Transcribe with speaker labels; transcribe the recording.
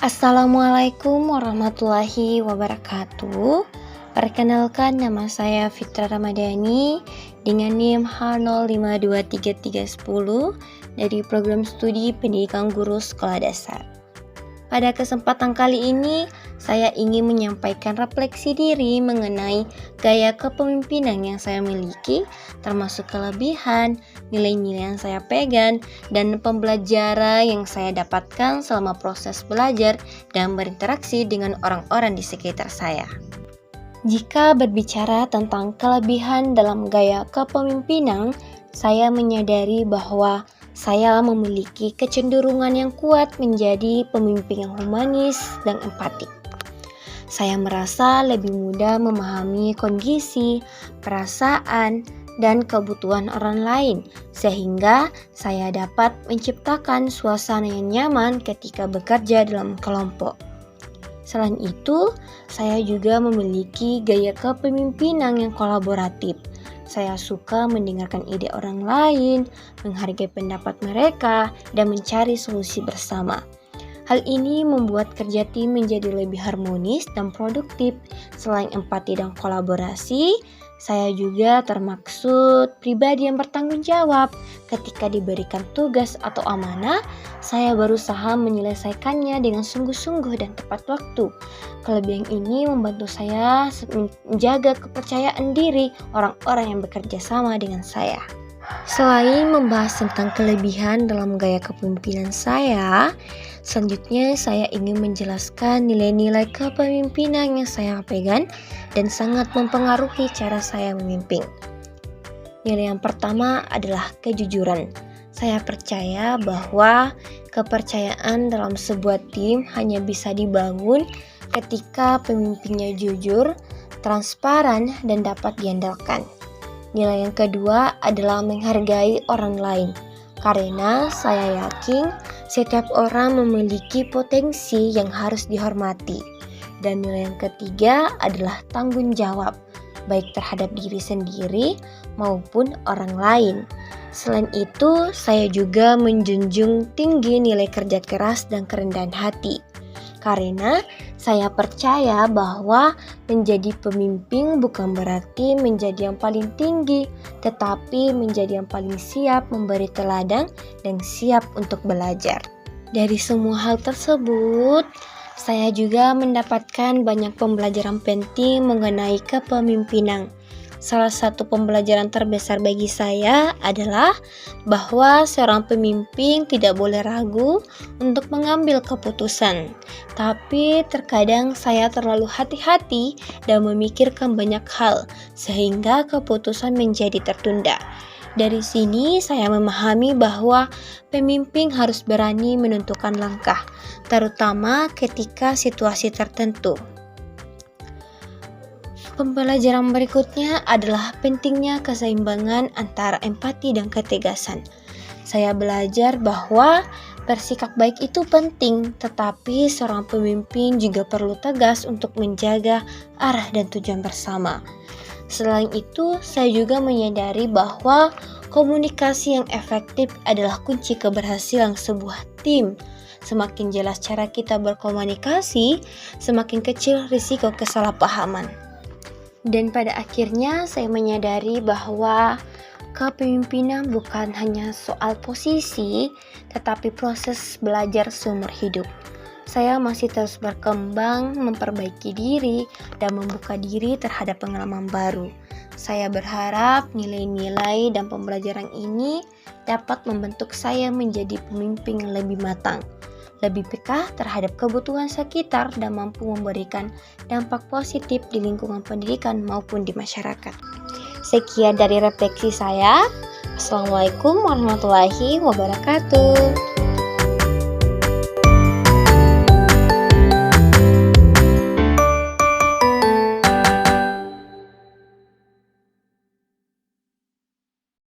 Speaker 1: Assalamualaikum warahmatullahi wabarakatuh. Perkenalkan, nama saya Fitra Ramadhani dengan NIM H05233310 dari Program Studi Pendidikan Guru Sekolah Dasar. Pada kesempatan kali ini, saya ingin menyampaikan refleksi diri mengenai gaya kepemimpinan yang saya miliki, termasuk kelebihan, nilai-nilai yang saya pegang, dan pembelajaran yang saya dapatkan selama proses belajar dan berinteraksi dengan orang-orang di sekitar saya. Jika berbicara tentang kelebihan dalam gaya kepemimpinan, saya menyadari bahwa saya memiliki kecenderungan yang kuat menjadi pemimpin yang humanis dan empatik. Saya merasa lebih mudah memahami kondisi, perasaan, dan kebutuhan orang lain, sehingga saya dapat menciptakan suasana yang nyaman ketika bekerja dalam kelompok. Selain itu, saya juga memiliki gaya kepemimpinan yang kolaboratif. Saya suka mendengarkan ide orang lain, menghargai pendapat mereka, dan mencari solusi bersama. Hal ini membuat kerja tim menjadi lebih harmonis dan produktif. Selain empati dan kolaborasi, saya juga termaksud pribadi yang bertanggung jawab. Ketika diberikan tugas atau amanah, saya berusaha menyelesaikannya dengan sungguh-sungguh dan tepat waktu. Kelebihan ini membantu saya menjaga kepercayaan diri orang-orang yang bekerja sama dengan saya. Selain membahas tentang kelebihan dalam gaya kepemimpinan saya, selanjutnya saya ingin menjelaskan nilai-nilai kepemimpinan yang saya pegang dan sangat mempengaruhi cara saya memimpin. Nilai yang pertama adalah kejujuran. Saya percaya bahwa kepercayaan dalam sebuah tim hanya bisa dibangun ketika pemimpinnya jujur, transparan, dan dapat diandalkan. Nilai yang kedua adalah menghargai orang lain, karena saya yakin setiap orang memiliki potensi yang harus dihormati. Dan nilai yang ketiga adalah tanggung jawab, baik terhadap diri sendiri maupun orang lain. Selain itu, saya juga menjunjung tinggi nilai kerja keras dan kerendahan hati. Karena saya percaya bahwa menjadi pemimpin bukan berarti menjadi yang paling tinggi, tetapi menjadi yang paling siap memberi teladan dan siap untuk belajar. Dari semua hal tersebut, saya juga mendapatkan banyak pembelajaran penting mengenai kepemimpinan. Salah satu pembelajaran terbesar bagi saya adalah bahwa seorang pemimpin tidak boleh ragu untuk mengambil keputusan. Tapi terkadang saya terlalu hati-hati dan memikirkan banyak hal sehingga keputusan menjadi tertunda. Dari sini saya memahami bahwa pemimpin harus berani menentukan langkah, terutama ketika situasi tertentu. Pembelajaran berikutnya adalah pentingnya keseimbangan antara empati dan ketegasan. Saya belajar bahwa bersikap baik itu penting, tetapi seorang pemimpin juga perlu tegas untuk menjaga arah dan tujuan bersama. Selain itu, saya juga menyadari bahwa komunikasi yang efektif adalah kunci keberhasilan sebuah tim. Semakin jelas cara kita berkomunikasi, semakin kecil risiko kesalahpahaman. Dan pada akhirnya saya menyadari bahwa kepemimpinan bukan hanya soal posisi, tetapi proses belajar seumur hidup. Saya masih terus berkembang, memperbaiki diri, dan membuka diri terhadap pengalaman baru. Saya berharap nilai-nilai dan pembelajaran ini dapat membentuk saya menjadi pemimpin yang lebih matang, lebih peka terhadap kebutuhan sekitar, dan mampu memberikan dampak positif di lingkungan pendidikan maupun di masyarakat. Sekian dari refleksi saya. Assalamualaikum warahmatullahi wabarakatuh.